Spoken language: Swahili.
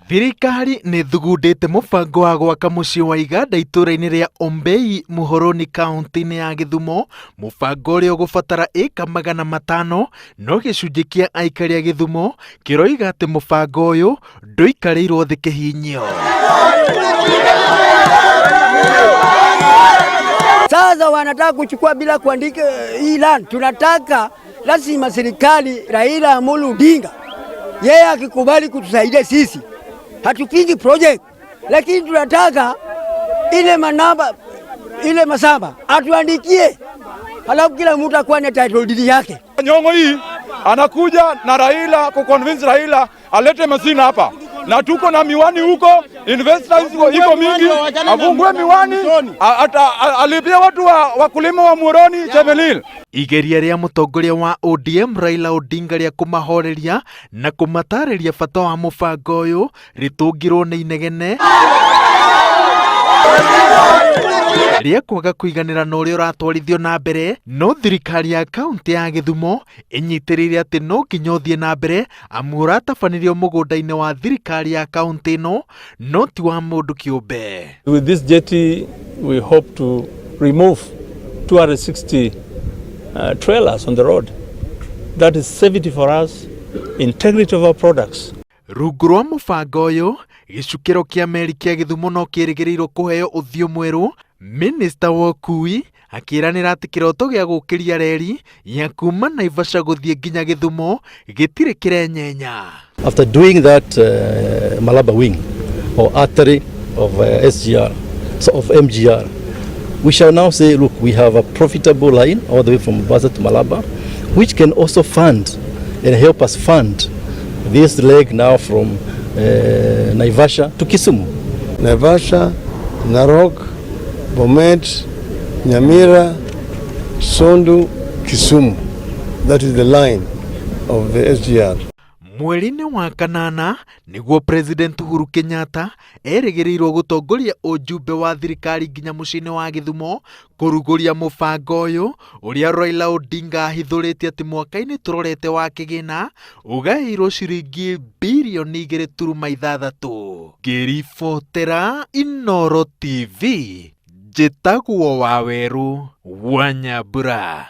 Thirikari nĩ thugundĩte mũbango wa gwaka mũciĩ wa iganda itũra-inĩ rĩa Ombei Muhoroni kaunti-inĩ ya Githumo. Mũbango ũrĩa ũgũbatara ĩka 500, no gĩcunjĩ kĩa aikari a Githumo kĩroiga atĩ mũbango ũyũ ndũikarĩirwo thĩ kĩhinyio. Sasa wanataka kuchukua bila kuandika hii land. Tunataka lazima serikali Raila Amolo Odinga yeye akikubali kutusaidia sisi. Hatupingi project, lakini tunataka ile manamba ile masaba atuandikie, halafu kila mtu akuwa na title deed yake. Nyongo hii anakuja na Raila kuconvince Raila alete mashine hapa, na tuko na miwani huko, investors iko mingi, afungue miwani, alipia watu wakulima wa Muhoroni Chemelil. Igeria rĩa mũtongoria wa ODM Raila Odinga rĩa kũmahoreria na kũmatarĩria bata wa mũbango ũyũ rĩtũngirwo nĩ inegene rĩa kwaga kũiganĩra na ũrĩa ũratwarithio na mbere. No thirikari ya kaunti ya Githumo ĩnyitĩrĩire atĩ no nginya ũthiĩ na mbere amu ũratabanirio mũgũnda-inĩ wa thirikari ya kaunti ĩno no ti wa mũndũ kĩũmbe. With this jetty we hope to remove 260 trailers on the road. That is safety for us, integrity of our products. Rungu rwa mũbango ũyũ gĩcukĩro kĩa meri kĩa Githumo no kĩrĩgĩrĩirwo kũheo ũthiũ mwerũ. Minister wa ũkui akĩranĩra atĩ kĩroto gĩa gũkĩria reri ya kuma Naivasha gũthiĩ nginya Githumo gĩtirĩ kĩrenyenya. After doing that Malaba wing or artery of SGR, so of MGR, we shall now say, look, we have a profitable line all the way from Mombasa to Malaba, which can also fund and help us fund this leg now from Naivasha to Kisumu. Naivasha, Narok, Bomet, Nyamira, Sondu, Kisumu. That is the line of the SGR. Mweri-inĩ wa kanana nĩguo President Uhuru Kenyatta erĩgĩrĩirwo gũtongoria ũjumbe wa thirikari nginya mũciĩ-inĩ wa Githumo kũrugũria mũbango ũyũ ũrĩa Raila Odinga ahithũrĩtie atĩ mwaka-inĩ tũrorete wa kĩgĩna ũgaĩirwo ciringi birioni 2.6. Ngĩribotera Inooro TV, njĩtagwo Waweru wa Nyambura.